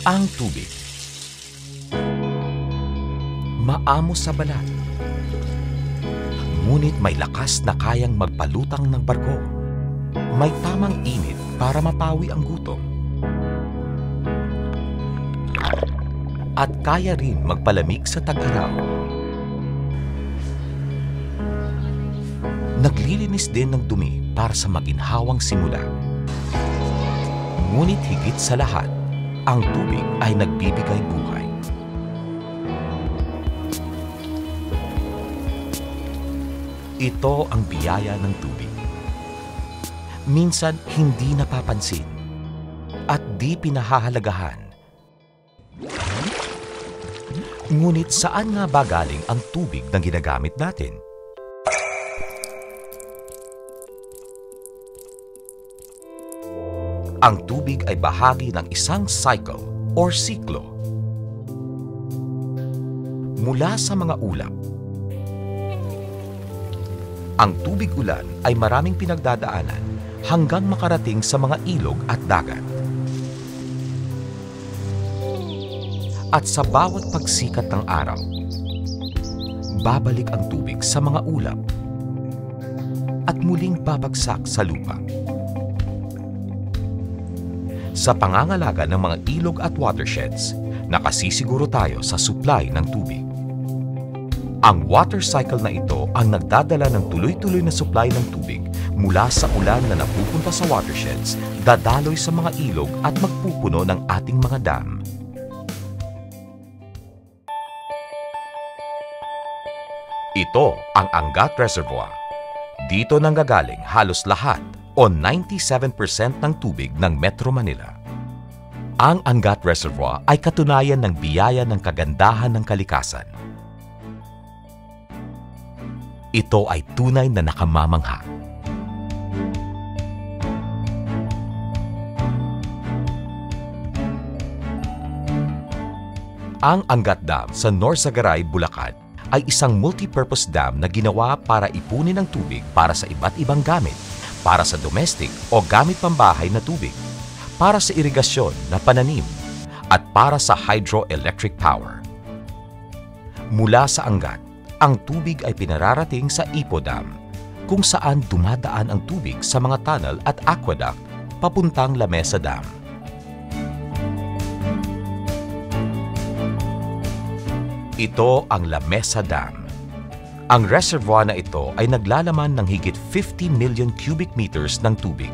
Ang tubig. Maamo sa balat. Ngunit may lakas na kayang magpalutang ng barko. May tamang init para mapawi ang gutom. At kaya rin magpalamig sa tag-araw. Naglilinis din ng dumi para sa maginhawang simula. Ngunit higit sa lahat, ang tubig ay nagbibigay buhay. Ito ang biyaya ng tubig. Minsan hindi napapansin at di pinahahalagahan. Ngunit saan nga ba galing ang tubig na ginagamit natin? Ang tubig ay bahagi ng isang cycle or siklo. Mula sa mga ulap. Ang tubig ulan ay maraming pinagdadaanan hanggang makarating sa mga ilog at dagat. At sa bawat pagsikat ng araw, babalik ang tubig sa mga ulap at muling babagsak sa lupa. Sa pangangalaga ng mga ilog at watersheds, nakasisiguro tayo sa supply ng tubig. Ang water cycle na ito ang nagdadala ng tuloy-tuloy na supply ng tubig mula sa ulan na napupunta sa watersheds, dadaloy sa mga ilog at magpupuno ng ating mga dam. Ito ang Angat Reservoir. Dito nanggagaling halos lahat o 97% ng tubig ng Metro Manila. Ang Angat Reservoir ay katunayan ng biyaya ng kagandahan ng kalikasan. Ito ay tunay na nakamamangha. Ang Angat Dam sa Norsagaray, Bulacan ay isang multi-purpose dam na ginawa para ipunin ang tubig para sa iba't ibang gamit, para sa domestic o gamit pambahay na tubig, para sa irigasyon na pananim, at para sa hydroelectric power. Mula sa Angat, ang tubig ay pinararating sa Ipo Dam, kung saan dumadaan ang tubig sa mga tunnel at aqueduct papuntang Lamesa Dam. Ito ang Lamesa Dam. Ang reservoir na ito ay naglalaman ng higit 50 million cubic meters ng tubig.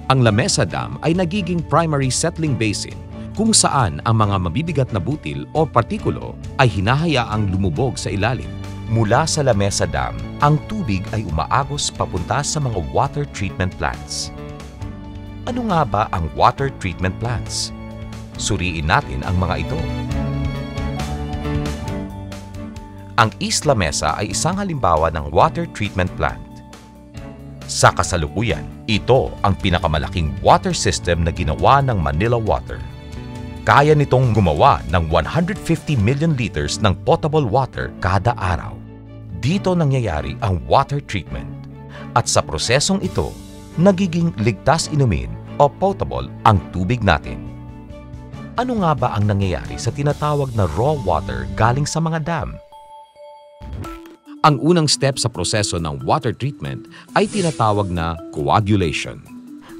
Ang Lamesa Dam ay nagiging primary settling basin kung saan ang mga mabibigat na butil o partikulo ay hinahayaang lumubog sa ilalim. Mula sa Lamesa Dam, ang tubig ay umaagos papunta sa mga water treatment plants. Ano nga ba ang water treatment plants? Suriin natin ang mga ito. Ang East Lamesa ay isang halimbawa ng water treatment plant. Sa kasalukuyan, ito ang pinakamalaking water system na ginawa ng Manila Water. Kaya nitong gumawa ng 150 million liters ng potable water kada araw. Dito nangyayari ang water treatment. At sa prosesong ito, nagiging ligtas inumin o potable ang tubig natin. Ano nga ba ang nangyayari sa tinatawag na raw water galing sa mga dam? Ang unang step sa proseso ng water treatment ay tinatawag na coagulation.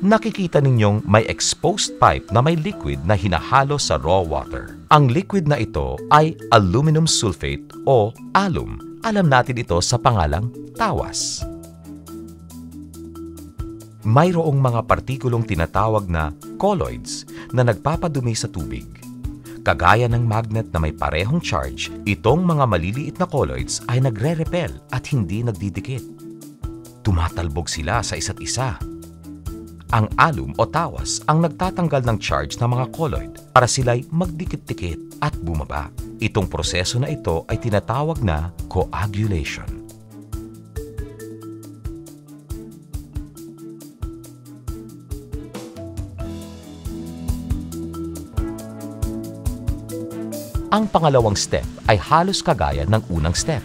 Nakikita ninyong may exposed pipe na may liquid na hinahalo sa raw water. Ang liquid na ito ay aluminum sulfate o alum. Alam natin ito sa pangalang tawas. Mayroong mga partikulong tinatawag na colloids na nagpapadumi sa tubig. Kagaya ng magnet na may parehong charge, itong mga maliliit na colloids ay nagre-repel at hindi nagdidikit. Tumatalbog sila sa isa't isa. Ang alum o tawas ang nagtatanggal ng charge ng mga colloid para sila'y magdikit-dikit at bumaba. Itong proseso na ito ay tinatawag na coagulation. Ang pangalawang step ay halos kagaya ng unang step.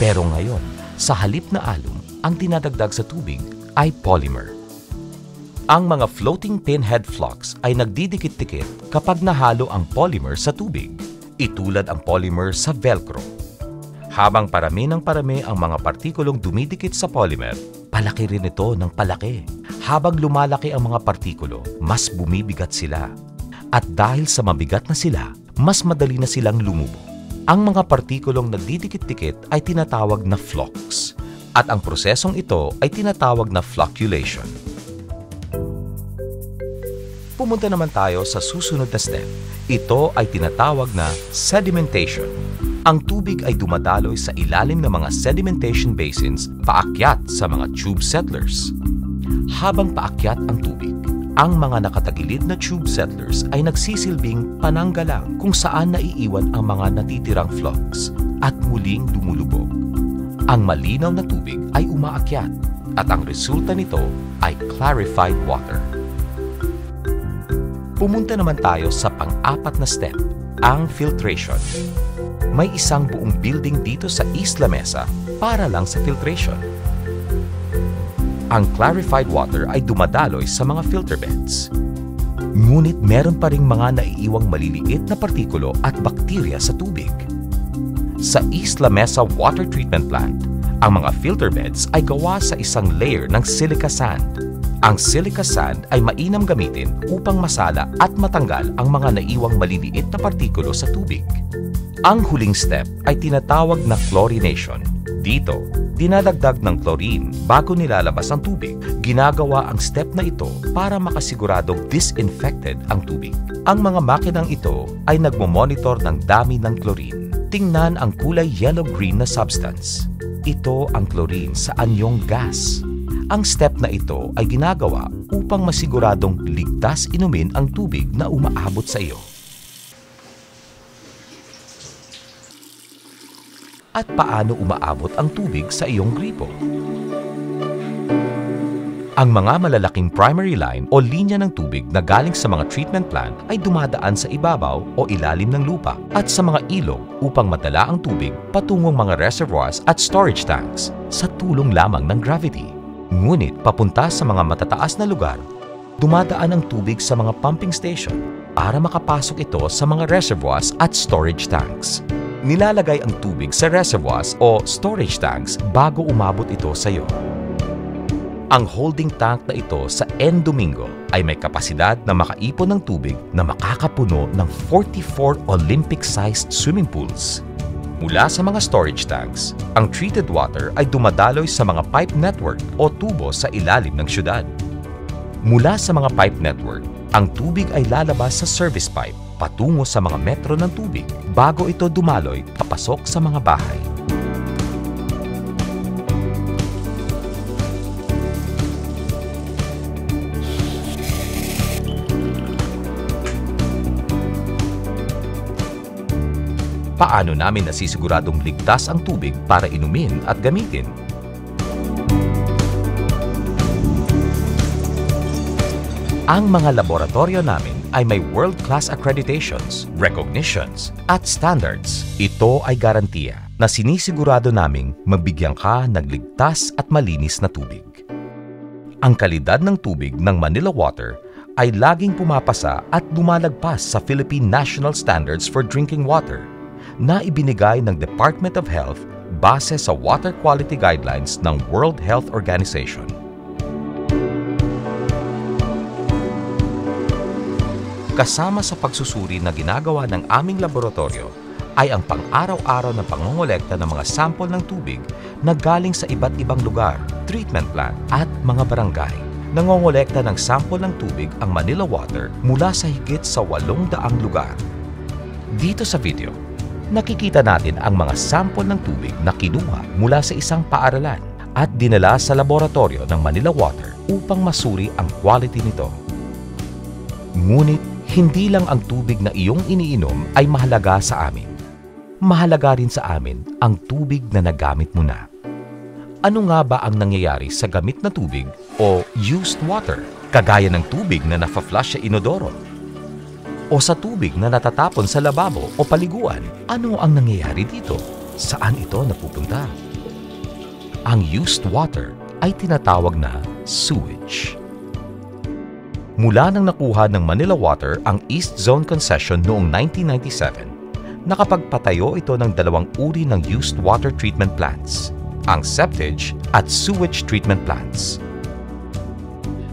Pero ngayon, sa halip na alum, ang dinadagdag sa tubig ay polymer. Ang mga floating pinhead flocks ay nagdidikit-dikit kapag nahalo ang polymer sa tubig, itulad ang polymer sa Velcro. Habang parami ng parami ang mga partikulong dumidikit sa polymer, palaki rin ito ng palaki. Habang lumalaki ang mga partikulo, mas bumibigat sila. At dahil sa mabigat na sila, mas madali na silang lumubog. Ang mga partikulong nagdidikit-dikit ay tinatawag na flocks. At ang prosesong ito ay tinatawag na flocculation. Pumunta naman tayo sa susunod na step. Ito ay tinatawag na sedimentation. Ang tubig ay dumadaloy sa ilalim ng mga sedimentation basins paakyat sa mga tube settlers. Habang paakyat ang tubig, ang mga nakatagilid na tube settlers ay nagsisilbing pananggalang kung saan naiiwan ang mga natitirang flocks at muling dumulubog. Ang malinaw na tubig ay umaakyat at ang resulta nito ay clarified water. Pumunta naman tayo sa pang-apat na step, ang filtration. May isang buong building dito sa Isla Mesa para lang sa filtration. Ang clarified water ay dumadaloy sa mga filter beds. Ngunit meron pa ring mga naiiwang maliliit na partikulo at bakterya sa tubig. Sa Isla Mesa Water Treatment Plant, ang mga filter beds ay gawa sa isang layer ng silica sand. Ang silica sand ay mainam gamitin upang masala at matanggal ang mga naiwang maliliit na partikulo sa tubig. Ang huling step ay tinatawag na chlorination. Dito, dinadagdag ng chlorine bago nilalabas ang tubig. Ginagawa ang step na ito para makasiguradong disinfected ang tubig. Ang mga makinang ito ay nagmomonitor ng dami ng chlorine. Tingnan ang kulay yellow-green na substance. Ito ang chlorine sa anyong gas. Ang step na ito ay ginagawa upang masiguradong ligtas inumin ang tubig na umaabot sa iyo. At paano umaabot ang tubig sa iyong gripo? Ang mga malalaking primary line o linya ng tubig na galing sa mga treatment plant ay dumadaan sa ibabaw o ilalim ng lupa at sa mga ilog upang madala ang tubig patungong mga reservoirs at storage tanks sa tulong lamang ng gravity. Ngunit papunta sa mga matataas na lugar, dumadaan ang tubig sa mga pumping station para makapasok ito sa mga reservoirs at storage tanks. Nilalagay ang tubig sa reservoirs o storage tanks bago umabot ito sa iyo. Ang holding tank na ito sa N Domingo ay may kapasidad na makaipon ng tubig na makakapuno ng 44 Olympic-sized swimming pools. Mula sa mga storage tanks, ang treated water ay dumadaloy sa mga pipe network o tubo sa ilalim ng syudad. Mula sa mga pipe network, ang tubig ay lalabas sa service pipe patungo sa mga metro ng tubig bago ito dumaloy papasok sa mga bahay. Paano namin nasisiguradong ligtas ang tubig para inumin at gamitin? Ang mga laboratorio namin ay may world-class accreditations, recognitions, at standards. Ito ay garantiya na sinisigurado naming mabigyan ka ng ligtas at malinis na tubig. Ang kalidad ng tubig ng Manila Water ay laging pumapasa at lumalagpas sa Philippine National Standards for Drinking Water na ibinigay ng Department of Health base sa Water Quality Guidelines ng World Health Organization. Kasama sa pagsusuri na ginagawa ng aming laboratorio ay ang pang-araw-araw na pangongolekta ng mga sample ng tubig na galing sa iba't ibang lugar, treatment plant at mga barangay. Nangongolekta ng sample ng tubig ang Manila Water mula sa higit sa 800 lugar. Dito sa video, nakikita natin ang mga sample ng tubig na kinuha mula sa isang paaralan at dinala sa laboratorio ng Manila Water upang masuri ang quality nito. Ngunit, hindi lang ang tubig na iyong iniinom ay mahalaga sa amin. Mahalaga rin sa amin ang tubig na nagamit mo na. Ano nga ba ang nangyayari sa gamit na tubig o used water, kagaya ng tubig na nafa-flush sa inodoro? O sa tubig na natatapon sa lababo o paliguan? Ano ang nangyayari dito? Saan ito napupunta? Ang used water ay tinatawag na sewage. Mula nang nakuha ng Manila Water ang East Zone Concession noong 1997, nakapagpatayo ito ng dalawang uri ng used water treatment plants, ang septage at sewage treatment plants.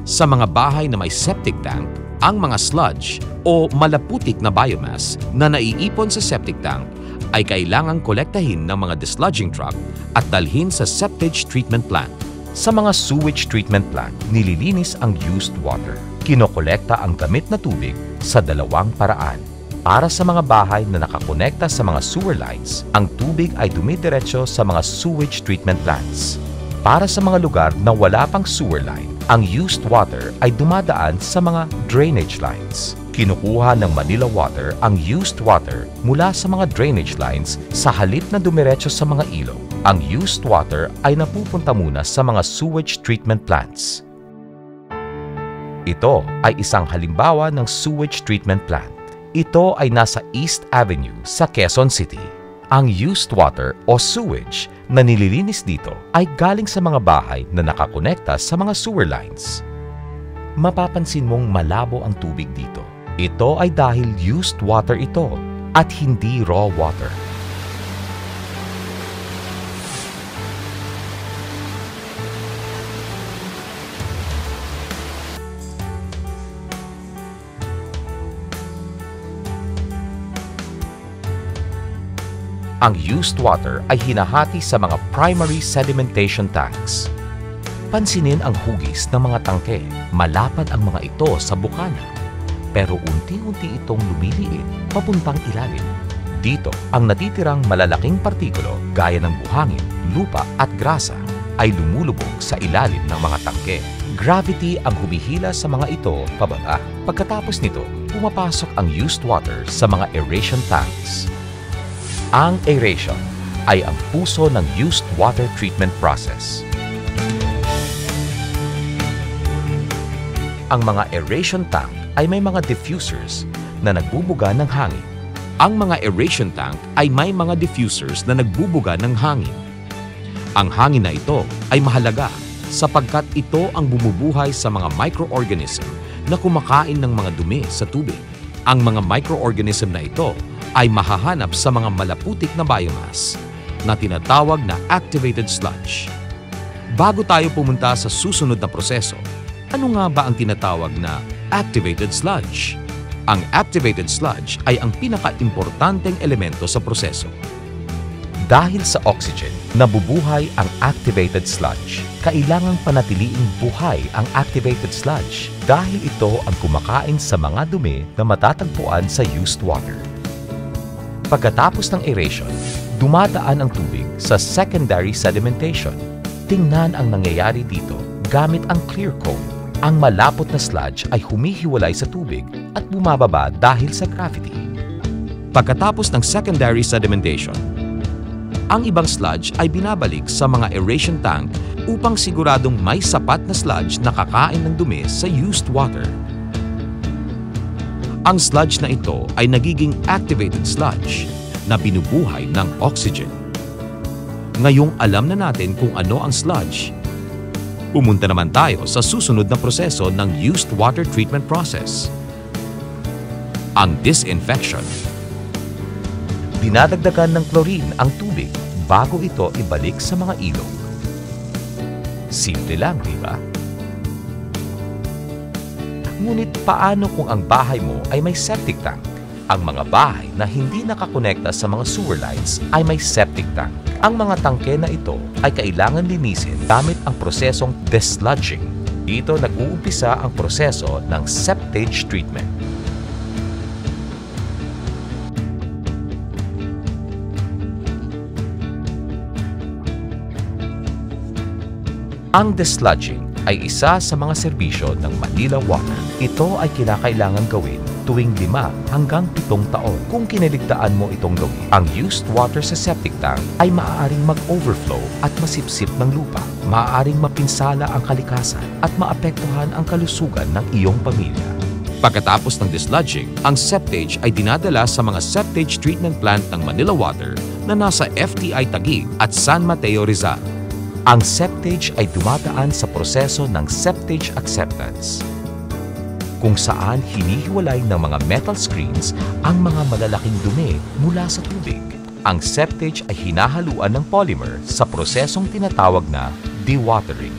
Sa mga bahay na may septic tank, ang mga sludge o malaputik na biomass na naiipon sa septic tank ay kailangang kolektahin ng mga desludging truck at dalhin sa septage treatment plant. Sa mga sewage treatment plant, nililinis ang used water. Kinokolekta ang damit na tubig sa dalawang paraan. Para sa mga bahay na nakakonekta sa mga sewer lines, ang tubig ay dumidiretso sa mga sewage treatment plants. Para sa mga lugar na wala pang sewer line, ang used water ay dumadaan sa mga drainage lines. Kinukuha ng Manila Water ang used water mula sa mga drainage lines sa halip na dumiretso sa mga ilog. Ang used water ay napupunta muna sa mga sewage treatment plants. Ito ay isang halimbawa ng sewage treatment plant. Ito ay nasa East Avenue sa Quezon City. Ang used water o sewage na nililinis dito ay galing sa mga bahay na nakakonekta sa mga sewer lines. Mapapansin mong malabo ang tubig dito. Ito ay dahil used water ito at hindi raw water. Ang used water ay hinahati sa mga primary sedimentation tanks. Pansinin ang hugis ng mga tangke. Malapad ang mga ito sa bukana, pero unti-unti itong lumiliit papuntang ilalim. Dito, ang natitirang malalaking partikulo gaya ng buhangin, lupa at grasa ay lumulubog sa ilalim ng mga tangke. Gravity ang humihila sa mga ito pababa. Pagkatapos nito, pumapasok ang used water sa mga aeration tanks. Ang aeration ay ang puso ng used water treatment process. Ang mga aeration tank ay may mga diffusers na nagbubuga ng hangin. Ang mga aeration tank ay may mga diffusers na nagbubuga ng hangin. Ang hangin na ito ay mahalaga sapagkat ito ang bumubuhay sa mga microorganism na kumakain ng mga dumi sa tubig. Ang mga microorganism na ito ay mahahanap sa mga malaputik na biomass na tinatawag na activated sludge. Bago tayo pumunta sa susunod na proseso, ano nga ba ang tinatawag na activated sludge? Ang activated sludge ay ang pinaka-importanteng elemento sa proseso. Dahil sa oxygen, nabubuhay ang activated sludge. Kailangang panatiliing buhay ang activated sludge dahil ito ang kumakain sa mga dumi na matatagpuan sa used water. Pagkatapos ng aeration, dumadaan ang tubig sa secondary sedimentation. Tingnan ang nangyayari dito gamit ang clear cone. Ang malapot na sludge ay humihiwalay sa tubig at bumababa dahil sa gravity. Pagkatapos ng secondary sedimentation, ang ibang sludge ay binabalik sa mga aeration tank upang siguradong may sapat na sludge na kakain ng dumi sa used water. Ang sludge na ito ay nagiging activated sludge na binubuhay ng oxygen. Ngayong alam na natin kung ano ang sludge, pumunta naman tayo sa susunod na proseso ng used water treatment process. Ang disinfection. Dinadagdagan ng chlorine ang tubig bago ito ibalik sa mga ilog. Simple lang, di ba? Ngunit paano kung ang bahay mo ay may septic tank? Ang mga bahay na hindi nakakonekta sa mga sewer lines ay may septic tank. Ang mga tangke na ito ay kailangan linisin gamit ang prosesong desludging. Dito nag-uumpisa ang proseso ng septage treatment. Ang desludging ay isa sa mga serbisyo ng Manila Water. Ito ay kinakailangan gawin tuwing 5 hanggang 7 taon. Kung kiniligtaan mo itong gawin, ang used water sa septic tank ay maaaring mag-overflow at masipsip ng lupa. Maaaring mapinsala ang kalikasan at maapektuhan ang kalusugan ng iyong pamilya. Pagkatapos ng desludging, ang septage ay dinadala sa mga septage treatment plant ng Manila Water na nasa FTI Taguig at San Mateo, Rizal. Ang septage ay dumadaan sa proseso ng septage acceptance. kung saan hinihiwalay ng mga metal screens ang mga malalaking dumi mula sa tubig. Ang septage ay hinahaluan ng polymer sa prosesong tinatawag na dewatering.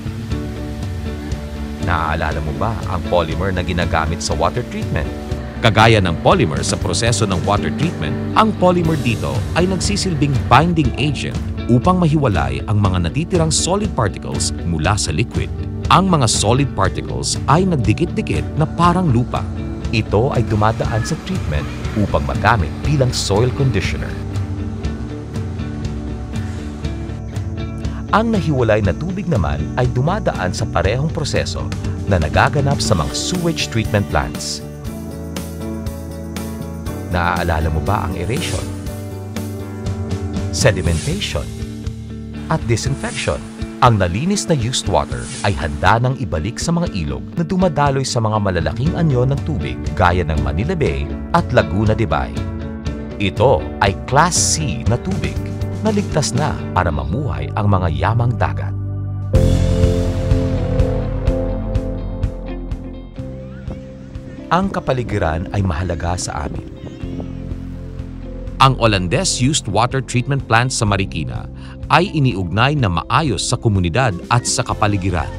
Naaalala mo ba ang polymer na ginagamit sa water treatment? Kagaya ng polymer sa proseso ng water treatment, ang polymer dito ay nagsisilbing binding agent upang mahiwalay ang mga natitirang solid particles mula sa liquid. Ang mga solid particles ay nagdikit-dikit na parang lupa. Ito ay dumadaan sa treatment upang magamit bilang soil conditioner. Ang nahiwalay na tubig naman ay dumadaan sa parehong proseso na nagaganap sa mga sewage treatment plants. Naaalala mo ba ang aeration, sedimentation, at disinfection? Ang nalinis na used water ay handa nang ibalik sa mga ilog na dumadaloy sa mga malalaking anyo ng tubig gaya ng Manila Bay at Laguna de Bay. Ito ay Class C na tubig na ligtas na para mamuhay ang mga yamang dagat. Ang kapaligiran ay mahalaga sa amin. Ang Olandes Used Water Treatment Plant sa Marikina ay iniugnay na maayos sa komunidad at sa kapaligiran.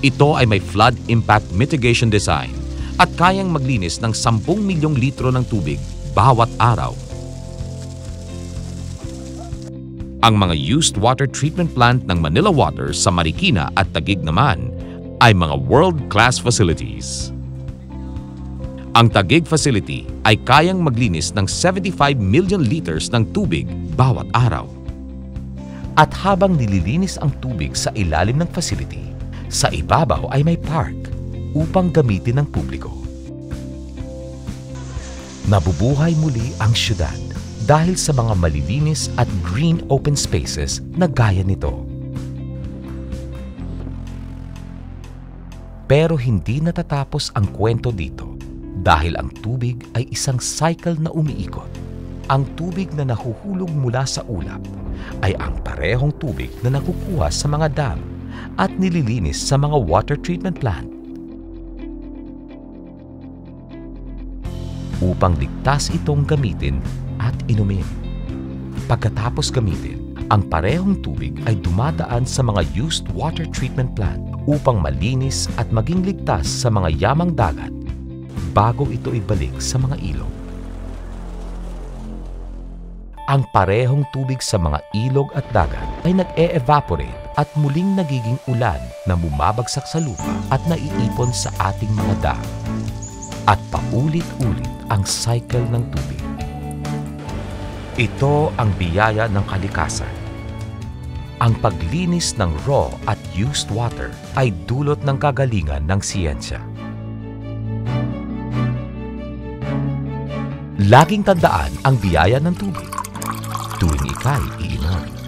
Ito ay may flood impact mitigation design at kayang maglinis ng 10 milyong litro ng tubig bawat araw. Ang mga used water treatment plant ng Manila Water sa Marikina at Taguig naman ay mga world-class facilities. Ang Taguig facility ay kayang maglinis ng 75 million liters ng tubig bawat araw. At habang nililinis ang tubig sa ilalim ng facility, sa ibabaw ay may park upang gamitin ng publiko. Nabubuhay muli ang syudad dahil sa mga malilinis at green open spaces na gaya nito. Pero hindi natatapos ang kwento dito. Dahil ang tubig ay isang cycle na umiikot. Ang tubig na nahuhulog mula sa ulap ay ang parehong tubig na nakukuha sa mga dam at nililinis sa mga water treatment plant. Upang ligtas itong gamitin at inumin. Pagkatapos gamitin, ang parehong tubig ay dumadaan sa mga used water treatment plant upang malinis at maging ligtas sa mga yamang dagat bago ito ibalik sa mga ilog. Ang parehong tubig sa mga ilog at dagat ay nag-e-evaporate at muling nagiging ulan na bumabagsak sa lupa at naiipon sa ating mga dam. At paulit-ulit ang cycle ng tubig. Ito ang biyaya ng kalikasan. Ang paglinis ng raw at used water ay dulot ng kagalingan ng siyensya. Laging tandaan ang biyaya ng tubig tuwing ika'y iinom.